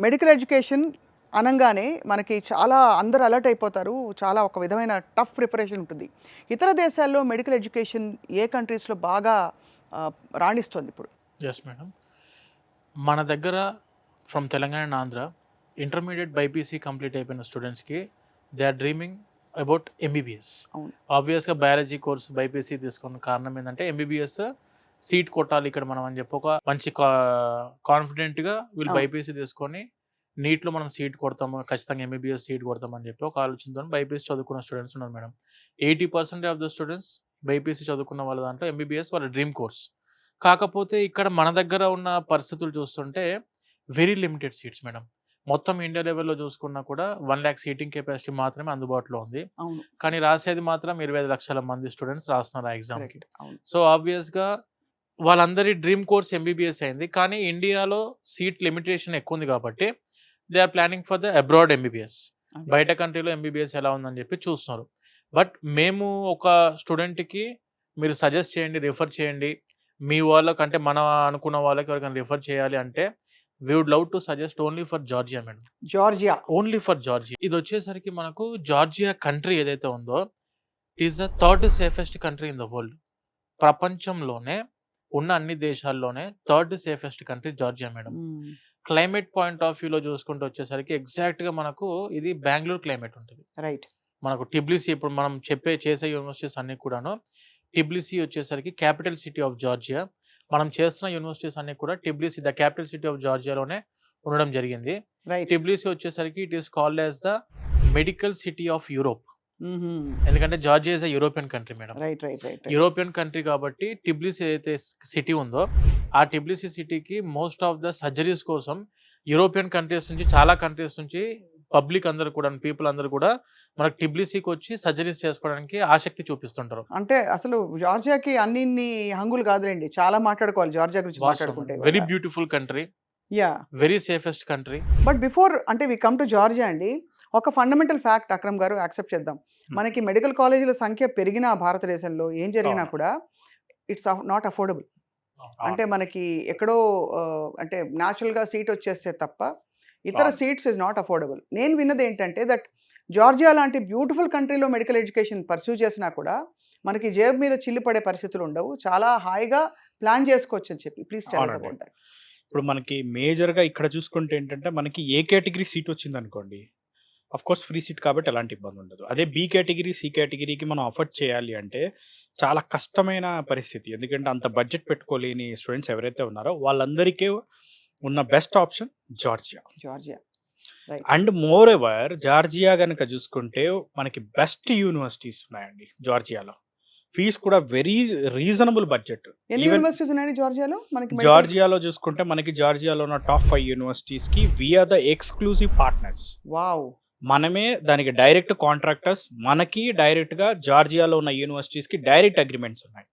Medical education అనంగానే మనకి చాలా అందరూ అలర్ట్ అయిపోతారు. చాలా ఒక విధమైన టఫ్ ప్రిపరేషన్ ఉంటుంది. ఇతర దేశాల్లో మెడికల్ ఎడ్యుకేషన్ ఏ కంట్రీస్‌లో బాగా ఆహ్, రాణిస్తోంది ఇప్పుడు? Yes madam. మన దగ్గర from Telangana and Andhra intermediate BiPC complete అయిపోయిన స్టూడెంట్స్‌కి they are dreaming about MBBS. అవును. ఆబ్వియస్‌గా బయాలజీ కోర్స్ బైపీసీ తీసుకున్న కారణం ఏందంటే ఎంబీబీఎస్ సీట్ కొట్టాలి ఇక్కడ మనం అని చెప్పి ఒక మంచి కాన్ఫిడెంట్‌గా వీళ్ళు అవును. బైపీసీ తీసుకొని నీట్‌లో మనం సీట్ కొడతాము. ఖచ్చితంగా ఎంబీబీఎస్ సీట్ కొడతామని చెప్పి ఒక ఆలోచనతోని బైపీసీ చదువుకున్న స్టూడెంట్స్ ఉన్నారు madam. 80% of the students BiPC చదువుకున్న వాళ్ళ దాంట్లో ఎంబీబీఎస్ వాళ్ళ డ్రీమ్ కోర్స్. కాకపోతే ఇక్కడ మన దగ్గర ఉన్న పరిస్థితులు చూస్తుంటే వెరీ లిమిటెడ్ సీట్స్ మేడం. మొత్తం ఇండియా లెవెల్‌లో చూసుకున్నా కూడా 1,00,000 సీటింగ్ కెపాసిటీ మాత్రమే అందుబాటులో ఉంది. అవును. కానీ రాసేది మాత్రం 25,00,000 మంది స్టూడెంట్స్ రాస్తున్నారు ఆ ఎగ్జామ్‌కి. కరెక్ట్. అవును. సో, ఆబ్వియస్‌గా వాళ్ళందరి డ్రీమ్ కోర్స్ ఎంబీబీఎస్ అయింది. కానీ ఇండియాలో సీట్ లిమిటేషన్ ఎక్కువుంది కాబట్టి they are planning for the abroad MBBS. అదే. బయట కంట్రీలో ఎంబీబీఎస్ ఎలా ఉందని చెప్పి చూస్తున్నారు. బట్ మేము ఒక స్టూడెంట్‌కి మీరు సజెస్ట్ చేయండి, రిఫర్ చేయండి. మీ వాళ్ళకంటే మన అనుకున్న వాళ్ళకి ఎవరికైనా రిఫర్ చేయాలి అంటే we would love to suggest only for Georgia madam. Georgia. Only for Georgia. ఇదొచ్చేసరికి మనకు జార్జియా కంట్రీ ఏదైతే ఉందో it is the third safest country in the world. ప్రపంచంలోనే ఉన్న అన్ని దేశాల్లోనే third safest country Georgia madam. Hmm. Climate point of వ్యూలో చూసుకుంటూ వచ్చేసరికి ఎగ్జాక్ట్‌గా మనకు ఇది బెంగుళూరు క్లైమేట్ ఉంటది. రైట్. మనకు టిబ్లిసీ ఇప్పుడు మనం చేసే యూనివర్సిటీస్ అన్నీ కూడాను టిబ్లిసీ వచ్చేసరికి క్యాపిటల్ సిటీ ఆఫ్ జార్జియా. మనం చేస్తున్న యూనివర్సిటీస్ అన్నీ కూడా Tbilisi the capital city of జార్జియాలోనే ఉండడం జరిగింది. రైట్. టిబ్లిసీ వచ్చేసరికి it is called as the medical city of Europe. హుహు. ఎందుకంటే Georgia is a European country madam. Right. Right. Right. Right. European country కాబట్టి టిబ్లిసీ ఏదైతే సిటీ ఉందో ఆ టిబ్లిసీ సిటీకి మోస్ట్ ఆఫ్ ద సర్జరీస్ కోసం యూరోపియన్ కంట్రీస్ నుంచి చాలా కంట్రీస్ నుంచి పబ్లిక్ అందరూ కూడా పీపుల్ అందరూ కూడా మనకు టిబ్లిసీకి వచ్చి సర్జరీస్ చేసుకోవడానికి ఆసక్తి చూపిస్తుంటారు. అంటే అసలు జార్జియాకి అన్నిన్ని హంగులు కాదులెండి. చాలా మాట్లాడుకోవాలి జార్జియా గురించి మాట్లాడుకుంటే వెరీ ఇవాళ. Beautiful country, yeah! Very safest country. But before అంటే వి కమ్ టు జార్జియా అండి. ఒక ఫండమెంటల్ ఫ్యాక్ట్ అక్రమ్ గారు యాక్సెప్ట్ చేద్దాం. మనకి మెడికల్ కాలేజీల సంఖ్య పెరిగినా భారతదేశంలో ఏం జరిగినా అవును. కూడా ఇట్స్ నాట్ అఫోర్డబుల్. అంటే మనకి ఎక్కడో అంటే న్యాచురల్‌గా సీట్ వచ్చేస్తే తప్ప ఇతర అవును. Seats is not affordable. నేను విన్నది ఏంటంటే దట్ జార్జియా లాంటి బ్యూటిఫుల్ కంట్రీలో మెడికల్ ఎడ్యుకేషన్ పర్స్యూ చేసినా కూడా మనకి జేబు మీద చిల్లు పడే పరిస్థితులు ఉండవు. చాలా హాయిగా ప్లాన్ చేసుకోవచ్చని చెప్పి. ప్లీజ్ టెల్ us అవునండి. About that. ఇప్పుడు మనకి మేజర్‌గా ఇక్కడ చూసుకుంటే ఏంటంటే, మనకి ఏ కేటగిరీ సీట్ వచ్చిందనుకోండి, ఆఫ్‌కోర్స్ ఫ్రీ సీట్ కాబట్టి ఎలాంటి ఇబ్బంది ఉండదు. అదే బి కేటగిరీ, సి కేటగిరీకి మనం అఫోర్డ్ చేయాలి అంటే చాలా కష్టమైన పరిస్థితి. ఎందుకంటే అంత బడ్జెట్ పెట్టుకోలేని స్టూడెంట్స్ ఎవరైతే ఉన్నారో వాళ్ళందరికీ ఉన్న best option Georgia. Georgia. Right. And moreover Georgia గనక చూసుకుంటే మనకి బెస్ట్ యూనివర్సిటీస్ ఉన్నాయండి జార్జియాలో. ఫీస్ కూడా వెరీ రీజనబుల్ బడ్జెట్. ఎన్ని ఈవెన్ యూనివర్సిటీస్ ఉన్నాయండి జార్జియాలో? మనకి మెడికల్ జార్జియాలో చూసుకుంటే మనకి జార్జియాలో ఉన్న టాప్ 5 యూనివర్సిటీస్‌కి we are the exclusive partners. Wow! మనమే దానికి డైరెక్ట్ కాంట్రాక్టర్స్. మనకి డైరెక్ట్‌గా జార్జియాలో ఉన్న యూనివర్సిటీస్‌కి డైరెక్ట్ అగ్రీమెంట్స్ ఉన్నాయి.